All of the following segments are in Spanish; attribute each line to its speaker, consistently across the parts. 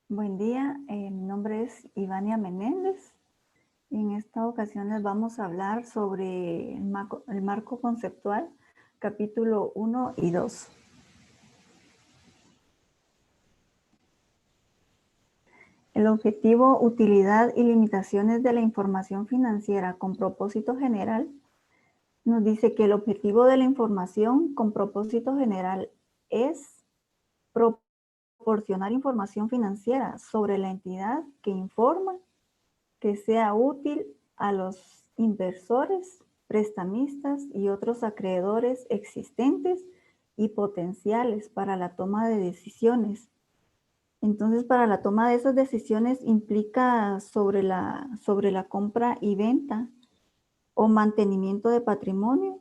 Speaker 1: Buen día, mi nombre es Ivania Menéndez y en esta ocasión les vamos a hablar sobre el marco conceptual, capítulo 1 y 2. El objetivo, utilidad y limitaciones de la información financiera con propósito general nos dice que el objetivo de la información con propósito general es proporcionar información financiera sobre la entidad que informa, que sea útil a los inversores, prestamistas y otros acreedores existentes y potenciales para la toma de decisiones. Entonces, para la toma de esas decisiones implica sobre la compra y venta o mantenimiento de patrimonio,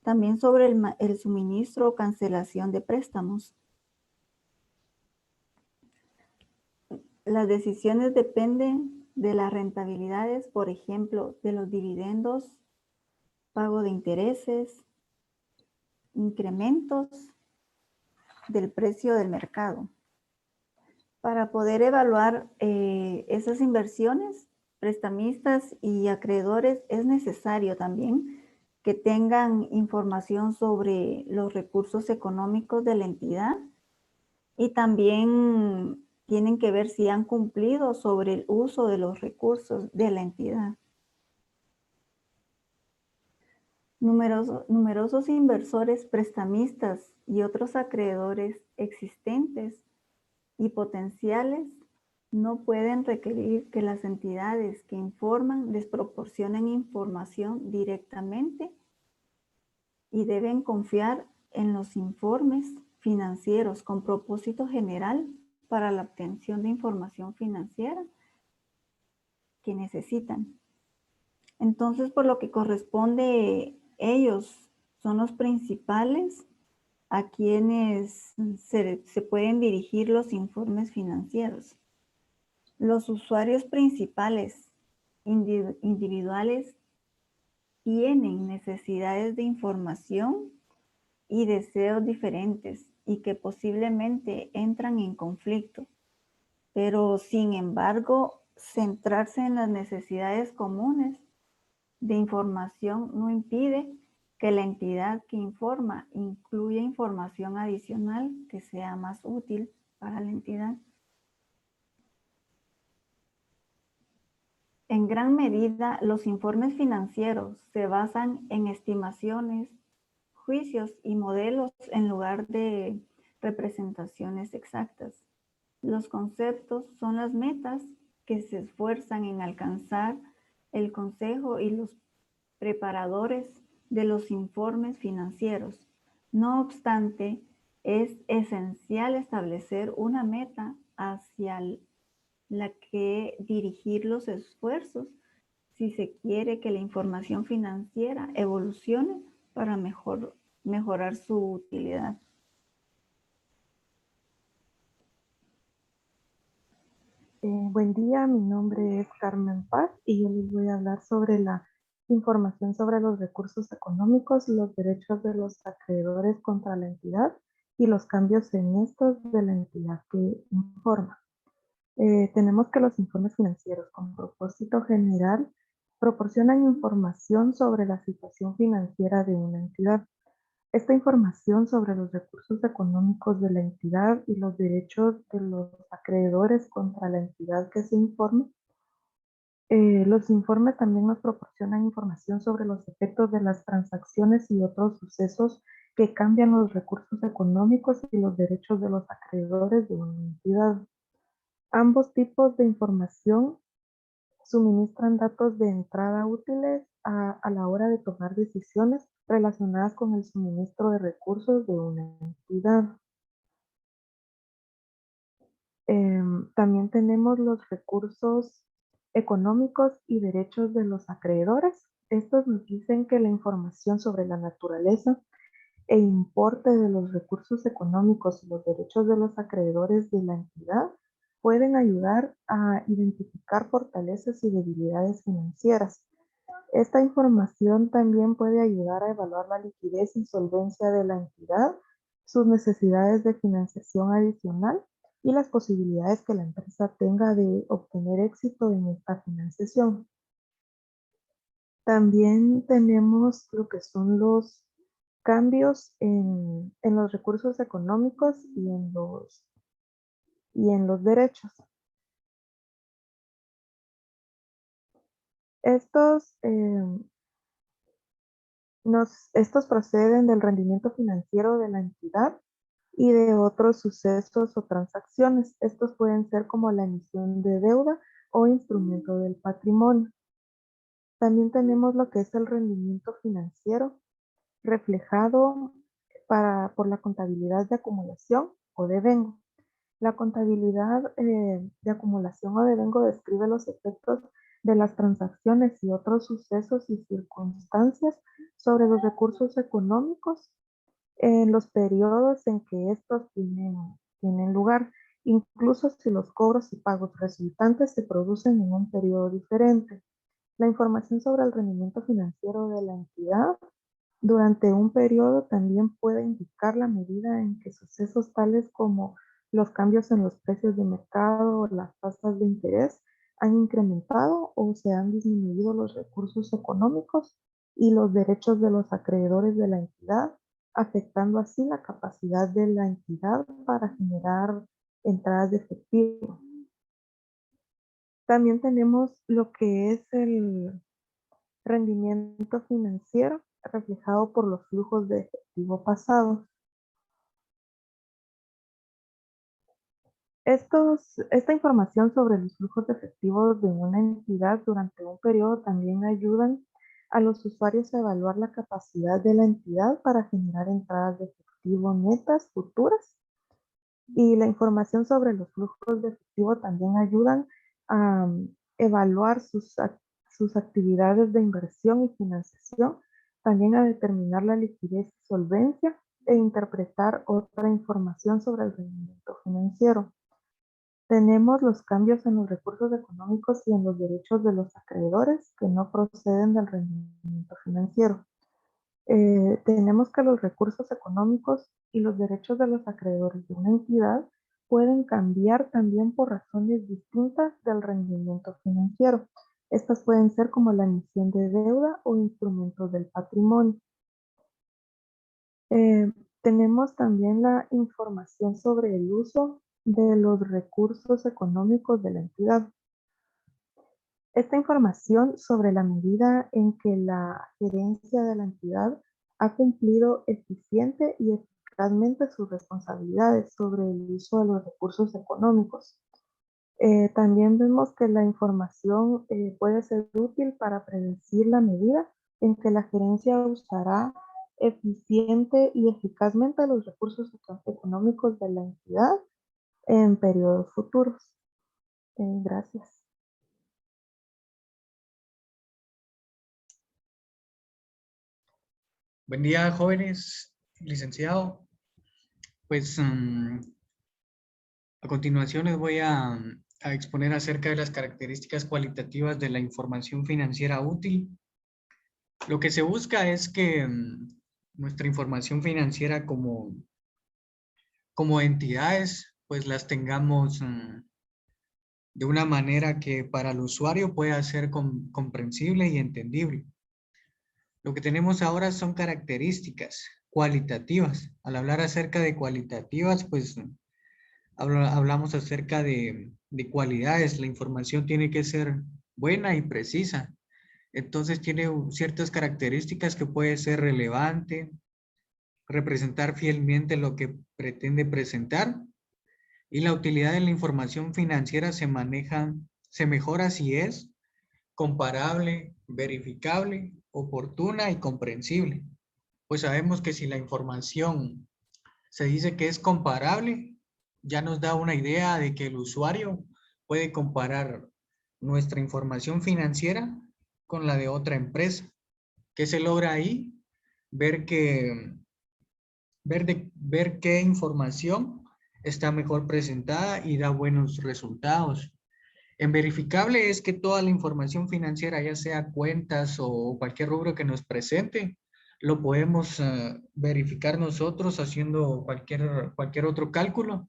Speaker 1: también sobre el suministro o cancelación de préstamos. Las decisiones dependen de las rentabilidades, por ejemplo, de los dividendos, pago de intereses, incrementos del precio del mercado. Para poder evaluar esas inversiones, prestamistas y acreedores, es necesario también que tengan información sobre los recursos económicos de la entidad y también tienen que ver si han cumplido sobre el uso de los recursos de la entidad. Numerosos inversores, prestamistas y otros acreedores existentes y potenciales no pueden requerir que las entidades que informan les proporcionen información directamente y deben confiar en los informes financieros con propósito general para la obtención de información financiera que necesitan. Entonces, por lo que corresponde, ellos son los principales a quienes se pueden dirigir los informes financieros. Los usuarios principales individuales tienen necesidades de información y deseos diferentes y que posiblemente entran en conflicto, pero sin embargo, centrarse en las necesidades comunes de información no impide que la entidad que informa incluya información adicional que sea más útil para la entidad. En gran medida, los informes financieros se basan en estimaciones, juicios y modelos en lugar de representaciones exactas. Los conceptos son las metas que se esfuerzan en alcanzar el consejo y los preparadores de los informes financieros. No obstante, es esencial establecer una meta hacia la que dirigir los esfuerzos si se quiere que la información financiera evolucione para mejorar su utilidad.
Speaker 2: Buen día, mi nombre es Carmen Paz y yo les voy a hablar sobre la información sobre los recursos económicos, los derechos de los acreedores contra la entidad y los cambios en estos de la entidad que informa. Tenemos que los informes financieros con propósito general proporcionan información sobre la situación financiera de una entidad. Esta información sobre los recursos económicos de la entidad y los derechos de los acreedores contra la entidad que se informe. Los informes también nos proporcionan información sobre los efectos de las transacciones y otros sucesos que cambian los recursos económicos y los derechos de los acreedores de una entidad. Ambos tipos de información suministran datos de entrada útiles a la hora de tomar decisiones relacionadas con el suministro de recursos de una entidad. También tenemos los recursos económicos y derechos de los acreedores. Estos nos dicen que la información sobre la naturaleza e importe de los recursos económicos y los derechos de los acreedores de la entidad pueden ayudar a identificar fortalezas y debilidades financieras. Esta información también puede ayudar a evaluar la liquidez y solvencia de la entidad, sus necesidades de financiación adicional y las posibilidades que la empresa tenga de obtener éxito en esta financiación. También tenemos lo que son los cambios en los recursos económicos y en los derechos. Estos, estos proceden del rendimiento financiero de la entidad y de otros sucesos o transacciones. Estos pueden ser como la emisión de deuda o instrumento del patrimonio. También tenemos lo que es el rendimiento financiero reflejado por la contabilidad de acumulación o devengo. La contabilidad de acumulación o devengo describe los efectos de las transacciones y otros sucesos y circunstancias sobre los recursos económicos en los periodos en que estos tienen lugar, incluso si los cobros y pagos resultantes se producen en un periodo diferente. La información sobre el rendimiento financiero de la entidad durante un periodo también puede indicar la medida en que sucesos tales como los cambios en los precios de mercado o las tasas de interés han incrementado o se han disminuido los recursos económicos y los derechos de los acreedores de la entidad, afectando así la capacidad de la entidad para generar entradas de efectivo. También tenemos lo que es el rendimiento financiero reflejado por los flujos de efectivo pasados. Esta información sobre los flujos de efectivo de una entidad durante un periodo también ayudan a los usuarios a evaluar la capacidad de la entidad para generar entradas de efectivo netas futuras. Y la información sobre los flujos de efectivo también ayudan a evaluar sus actividades de inversión y financiación, también a determinar la liquidez y solvencia e interpretar otra información sobre el rendimiento financiero. Tenemos los cambios en los recursos económicos y en los derechos de los acreedores que no proceden del rendimiento financiero. Tenemos que los recursos económicos y los derechos de los acreedores de una entidad pueden cambiar también por razones distintas del rendimiento financiero. Estas pueden ser como la emisión de deuda o instrumentos del patrimonio. Tenemos también la información sobre el uso de los recursos económicos de la entidad. Esta información sobre la medida en que la gerencia de la entidad ha cumplido eficiente y eficazmente sus responsabilidades sobre el uso de los recursos económicos. También vemos que la información puede ser útil para predecir la medida en que la gerencia usará eficiente y eficazmente los recursos económicos de la entidad en periodos futuros. Gracias.
Speaker 3: Buen día, jóvenes, licenciado. Pues a continuación les voy a exponer acerca de las características cualitativas de la información financiera útil. Lo que se busca es que nuestra información financiera como entidades, pues las tengamos de una manera que para el usuario pueda ser comprensible y entendible. Lo que tenemos ahora son características cualitativas. Al hablar acerca de cualitativas, pues hablamos acerca de cualidades. La información tiene que ser buena y precisa. Entonces tiene ciertas características que puede ser relevante, representar fielmente lo que pretende presentar, y la utilidad de la información financiera se mejora si es comparable, verificable, oportuna y comprensible. Pues sabemos que si la información se dice que es comparable, ya nos da una idea de que el usuario puede comparar nuestra información financiera con la de otra empresa. ¿Qué se logra ahí? Ver qué información está mejor presentada y da buenos resultados. En verificable es que toda la información financiera, ya sea cuentas o cualquier rubro que nos presente, lo podemos verificar nosotros haciendo cualquier otro cálculo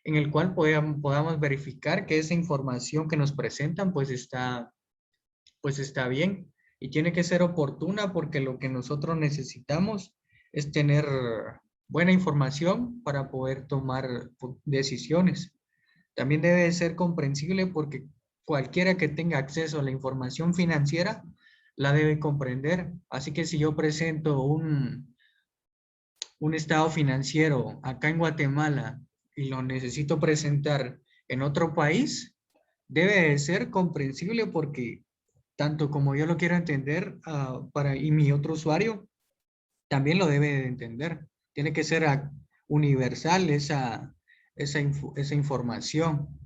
Speaker 3: en el cual podamos verificar que esa información que nos presentan pues está bien y tiene que ser oportuna porque lo que nosotros necesitamos es tener buena información para poder tomar decisiones. También debe ser comprensible porque cualquiera que tenga acceso a la información financiera la debe comprender. Así que si yo presento un estado financiero acá en Guatemala y lo necesito presentar en otro país, debe de ser comprensible porque tanto como yo lo quiero entender y mi otro usuario también lo debe de entender. Tiene que ser universal esa información.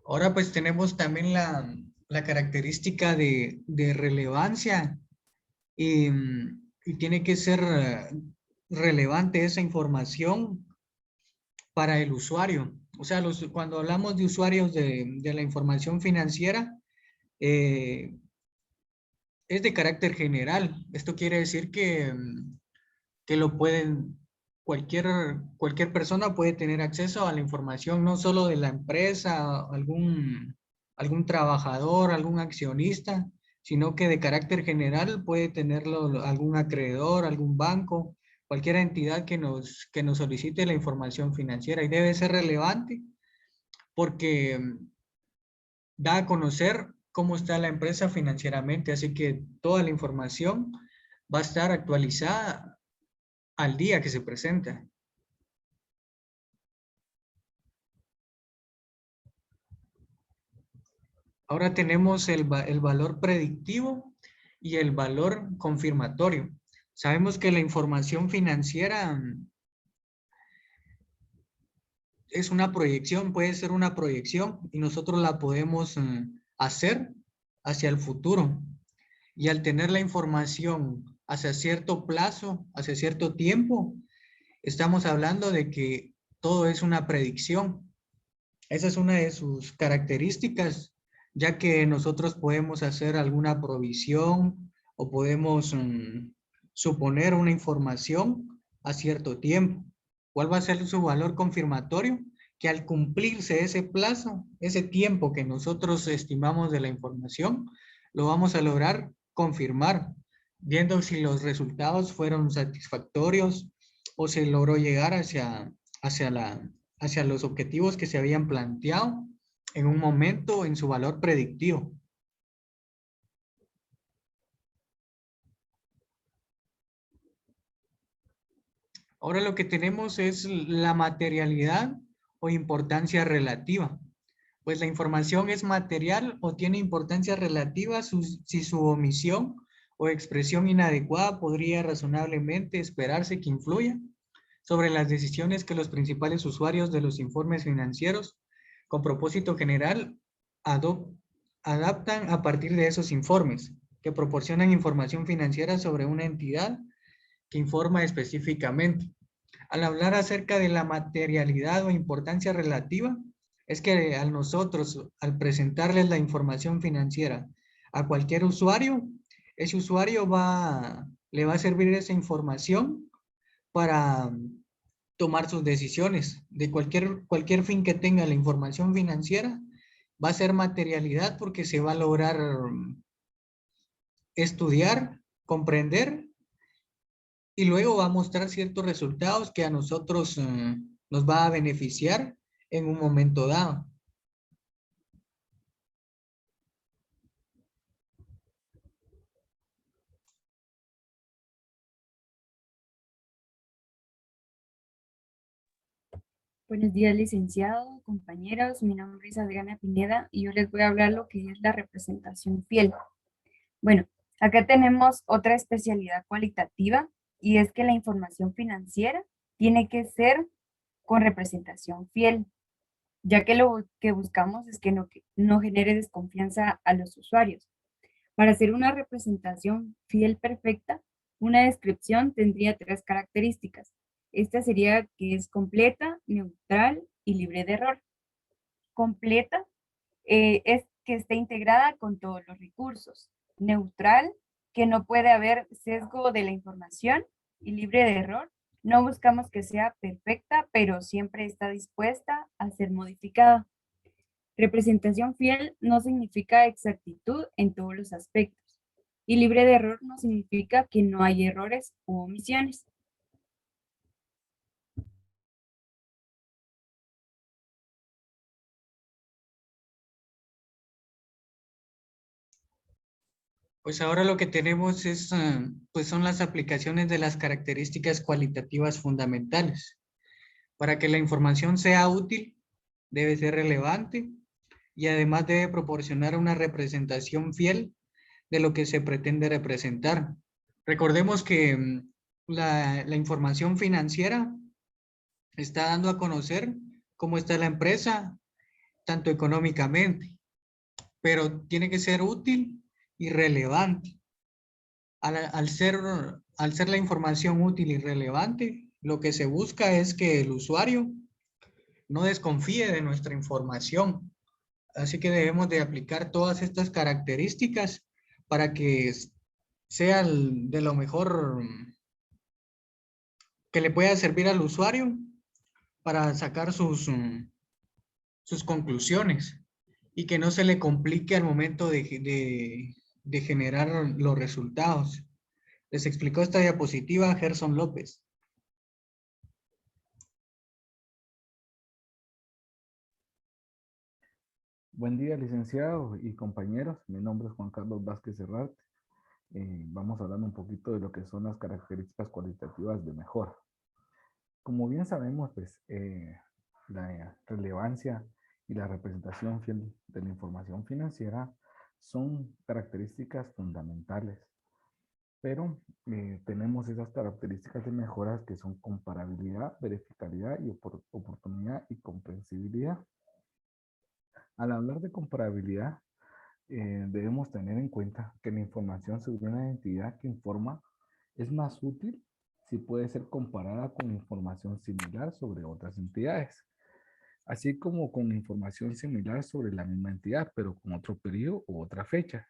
Speaker 3: Ahora pues tenemos también la característica de relevancia y tiene que ser relevante esa información para el usuario. O sea, cuando hablamos de usuarios de la información financiera, es de carácter general. Esto quiere decir que lo pueden, cualquier persona puede tener acceso a la información, no solo de la empresa, algún trabajador, algún accionista, sino que de carácter general puede tenerlo algún acreedor, algún banco, cualquier entidad que nos solicite la información financiera y debe ser relevante porque da a conocer cómo está la empresa financieramente, así que toda la información va a estar actualizada al día que se presenta. Ahora tenemos el valor predictivo y el valor confirmatorio. Sabemos que la información financiera es una proyección, puede ser una proyección y nosotros la podemos hacer hacia el futuro. Y al tener la información hacia cierto plazo, hacia cierto tiempo, estamos hablando de que todo es una predicción. Esa es una de sus características, ya que nosotros podemos hacer alguna provisión o podemos suponer una información a cierto tiempo. ¿Cuál va a ser su valor confirmatorio? Que al cumplirse ese plazo, ese tiempo que nosotros estimamos de la información, lo vamos a lograr confirmar, viendo si los resultados fueron satisfactorios o se logró llegar hacia los objetivos que se habían planteado en un momento en su valor predictivo. Ahora lo que tenemos es la materialidad o importancia relativa. Pues la información es material o tiene importancia relativa si su omisión o expresión inadecuada podría razonablemente esperarse que influya sobre las decisiones que los principales usuarios de los informes financieros con propósito general adaptan a partir de esos informes que proporcionan información financiera sobre una entidad que informa específicamente. Al hablar acerca de la materialidad o importancia relativa, es que al presentarles la información financiera a cualquier usuario, ese usuario le va a servir esa información para tomar sus decisiones. De cualquier fin que tenga la información financiera, va a ser materialidad porque se va a lograr estudiar, comprender y luego va a mostrar ciertos resultados que a nosotros nos va a beneficiar en un momento dado.
Speaker 4: Buenos días, licenciado, compañeros. Mi nombre es Adriana Pineda y yo les voy a hablar lo que es la representación fiel. Bueno, acá tenemos otra especialidad cualitativa y es que la información financiera tiene que ser con representación fiel, ya que lo que buscamos es que no genere desconfianza a los usuarios. Para hacer una representación fiel perfecta, una descripción tendría tres características. Esta sería que es completa, neutral y libre de error. Completa es que esté integrada con todos los recursos. Neutral que no puede haber sesgo de la información y libre de error. No buscamos que sea perfecta, pero siempre está dispuesta a ser modificada. Representación fiel no significa exactitud en todos los aspectos. Y libre de error no significa que no hay errores u omisiones.
Speaker 3: Pues ahora lo que tenemos es, pues son las aplicaciones de las características cualitativas fundamentales. Para que la información sea útil, debe ser relevante y además debe proporcionar una representación fiel de lo que se pretende representar. Recordemos que la información financiera está dando a conocer cómo está la empresa, tanto económicamente, pero tiene que ser útil y relevante. Al ser la información útil y relevante, lo que se busca es que el usuario no desconfíe de nuestra información. Así que debemos de aplicar todas estas características para que sea de lo mejor que le pueda servir al usuario para sacar sus conclusiones y que no se le complique al momento de generar los resultados. Les explicó esta diapositiva Gerson López.
Speaker 5: Buen día, licenciado y compañeros. Mi nombre es Juan Carlos Vázquez Herrarte. Vamos a hablar un poquito de lo que son las características cualitativas de mejora. Como bien sabemos, pues la relevancia y la representación fiel de la información financiera son características fundamentales, pero tenemos esas características de mejoras que son comparabilidad, verificabilidad y oportunidad y comprensibilidad. Al hablar de comparabilidad, debemos tener en cuenta que la información sobre una entidad que informa es más útil si puede ser comparada con información similar sobre otras entidades, así como con información similar sobre la misma entidad, pero con otro periodo u otra fecha.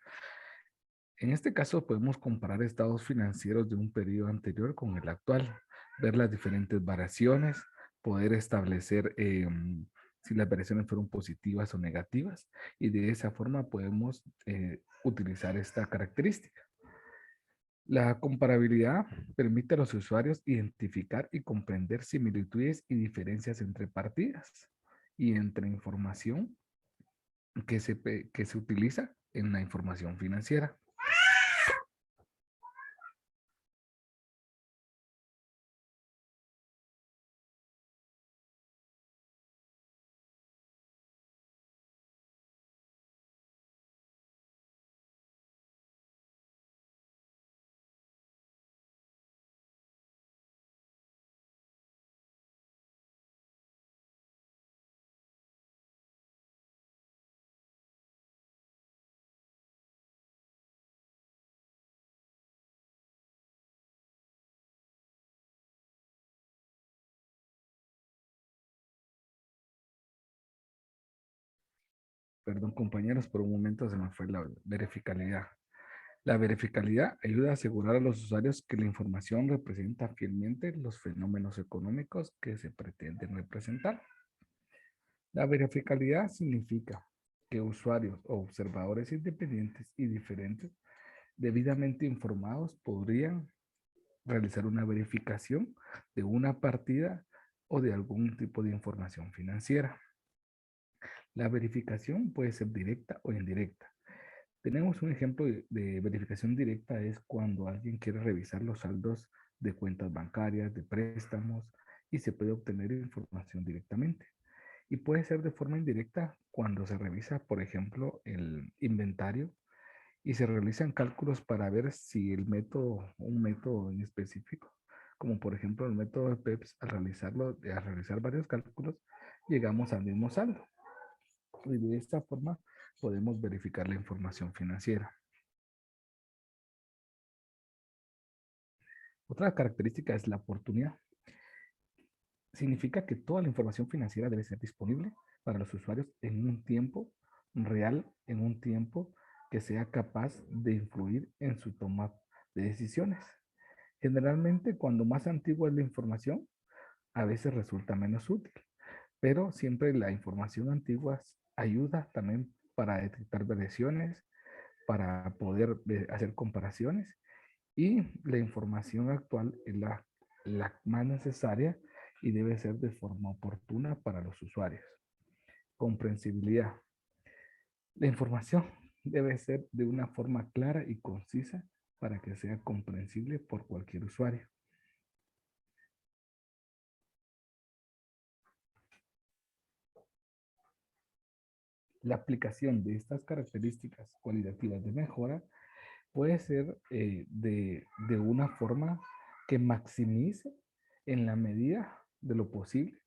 Speaker 5: En este caso podemos comparar estados financieros de un periodo anterior con el actual, ver las diferentes variaciones, poder establecer si las variaciones fueron positivas o negativas, y de esa forma podemos utilizar esta característica. La comparabilidad permite a los usuarios identificar y comprender similitudes y diferencias entre partidas y entre información que se utiliza en la información financiera. Perdón, compañeros, por un momento se me fue la verificabilidad. La verificabilidad ayuda a asegurar a los usuarios que la información representa fielmente los fenómenos económicos que se pretenden representar. La verificabilidad significa que usuarios o observadores independientes y diferentes, debidamente informados, podrían realizar una verificación de una partida o de algún tipo de información financiera. La verificación puede ser directa o indirecta. Tenemos un ejemplo de verificación directa, es cuando alguien quiere revisar los saldos de cuentas bancarias, de préstamos, y se puede obtener información directamente. Y puede ser de forma indirecta cuando se revisa, por ejemplo, el inventario y se realizan cálculos para ver si el método, un método en específico, como por ejemplo el método de PEPS, al realizar varios cálculos, llegamos al mismo saldo. Y de esta forma podemos verificar la información financiera. Otra característica es la oportunidad. Significa que toda la información financiera debe ser disponible para los usuarios en un tiempo real, en un tiempo que sea capaz de influir en su toma de decisiones. Generalmente, cuando más antigua es la información, a veces resulta menos útil, pero siempre la información antigua ayuda también para detectar variaciones, para poder hacer comparaciones, y la información actual es la más necesaria y debe ser de forma oportuna para los usuarios. Comprensibilidad. La información debe ser de una forma clara y concisa para que sea comprensible por cualquier usuario. La aplicación de estas características cualitativas de mejora puede ser de una forma que maximice en la medida de lo posible,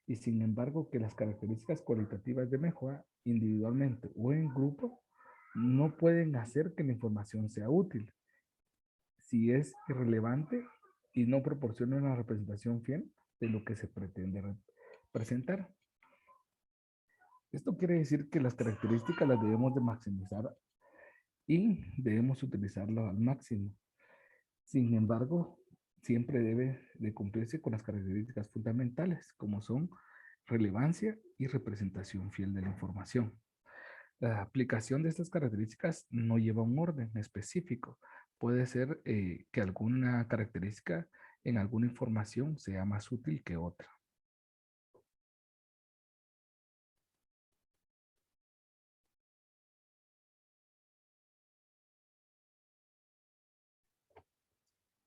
Speaker 5: y sin embargo que las características cualitativas de mejora individualmente o en grupo no pueden hacer que la información sea útil si es irrelevante y no proporciona una representación fiel de lo que se pretende presentar. Esto quiere decir que las características las debemos de maximizar y debemos utilizarlas al máximo. Sin embargo, siempre debe de cumplirse con las características fundamentales, como son relevancia y representación fiel de la información. La aplicación de estas características no lleva un orden específico. Puede ser que alguna característica en alguna información sea más útil que otra.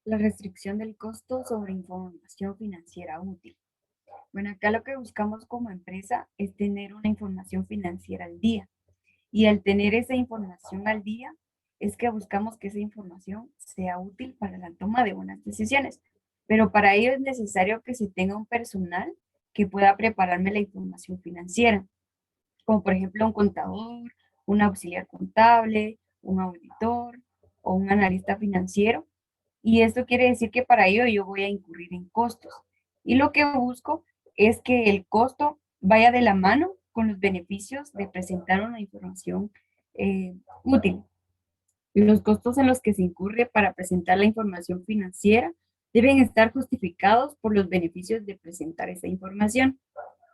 Speaker 4: La restricción del costo sobre información financiera útil. Bueno, acá lo que buscamos como empresa es tener una información financiera al día. Y al tener esa información al día, es que buscamos que esa información sea útil para la toma de buenas decisiones. Pero para ello es necesario que se tenga un personal que pueda prepararme la información financiera, como por ejemplo un contador, un auxiliar contable, un auditor o un analista financiero. Y esto quiere decir que para ello yo voy a incurrir en costos. Y lo que busco es que el costo vaya de la mano con los beneficios de presentar una información útil. Los costos en los que se incurre para presentar la información financiera deben estar justificados por los beneficios de presentar esa información.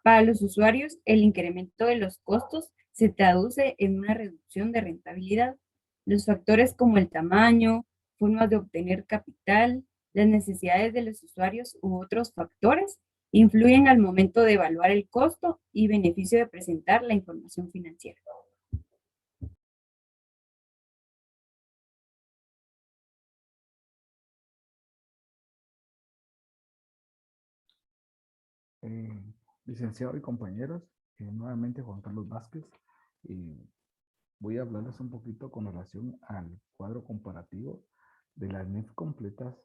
Speaker 4: Para los usuarios, el incremento de los costos se traduce en una reducción de rentabilidad. Los factores como el tamaño, formas de obtener capital, las necesidades de los usuarios u otros factores influyen al momento de evaluar el costo y beneficio de presentar la información financiera.
Speaker 5: Licenciado y compañeros, nuevamente Juan Carlos Vázquez, voy a hablarles un poquito con relación al cuadro comparativo de las NIF completas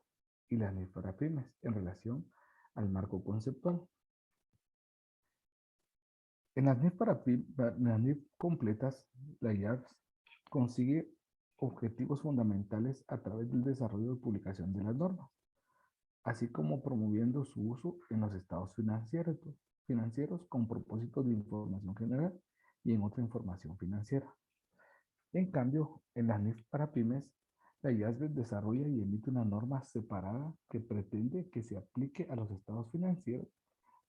Speaker 5: y las NIF para pymes en relación al marco conceptual. En las NIF las NIF completas, la IARPS consigue objetivos fundamentales a través del desarrollo y publicación de las normas, así como promoviendo su uso en los estados financieros con propósitos de información general y en otra información financiera. En cambio, en las NIF para pymes, la IASB desarrolla y emite una norma separada que pretende que se aplique a los estados financieros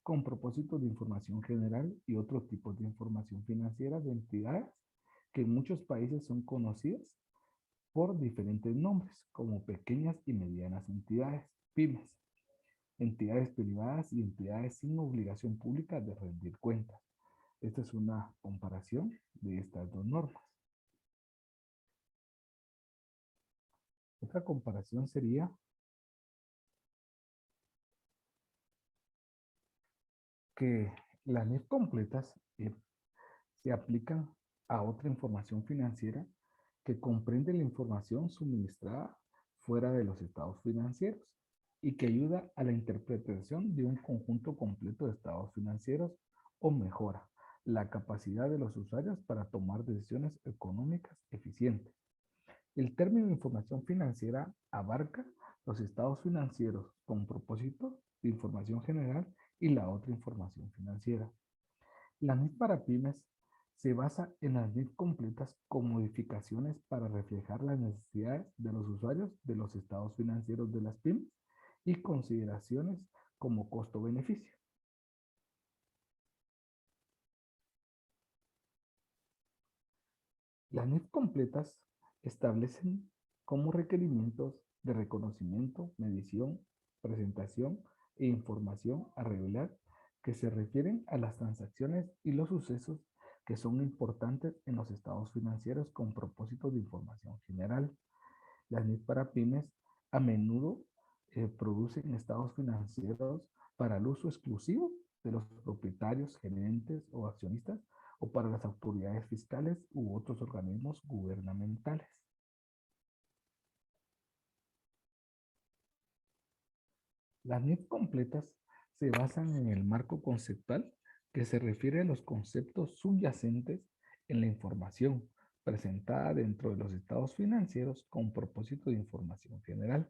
Speaker 5: con propósitos de información general y otros tipos de información financiera de entidades que en muchos países son conocidas por diferentes nombres, como pequeñas y medianas entidades, pymes, entidades privadas y entidades sin obligación pública de rendir cuentas. Esta es una comparación de estas dos normas. Otra comparación sería que las NIF completas se aplican a otra información financiera que comprende la información suministrada fuera de los estados financieros y que ayuda a la interpretación de un conjunto completo de estados financieros o mejora la capacidad de los usuarios para tomar decisiones económicas eficientes. El término información financiera abarca los estados financieros con propósito de información general y la otra información financiera. La NIF para pymes se basa en las NIF completas con modificaciones para reflejar las necesidades de los usuarios de los estados financieros de las pymes y consideraciones como costo-beneficio. Las NIF completas establecen como requerimientos de reconocimiento, medición, presentación e información a revelar que se refieren a las transacciones y los sucesos que son importantes en los estados financieros con propósito de información general. Las NIF para pymes a menudo producen estados financieros para el uso exclusivo de los propietarios, gerentes o accionistas, o para las autoridades fiscales u otros organismos gubernamentales. Las NIF completas se basan en el marco conceptual que se refiere a los conceptos subyacentes en la información presentada dentro de los estados financieros con propósito de información general.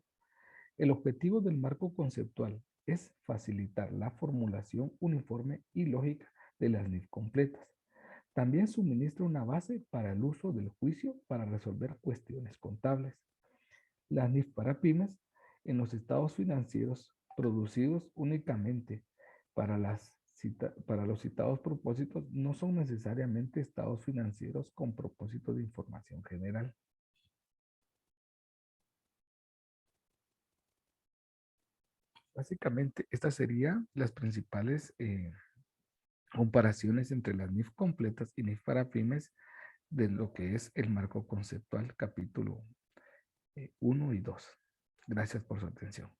Speaker 5: El objetivo del marco conceptual es facilitar la formulación uniforme y lógica de las NIF completas. También suministra una base para el uso del juicio para resolver cuestiones contables. Las NIF para pymes en los estados financieros producidos únicamente para los citados propósitos no son necesariamente estados financieros con propósito de información general. Básicamente, estas serían las principales comparaciones entre las NIF completas y NIF para pymes de lo que es el marco conceptual capítulo 1 y 2. Gracias por su atención.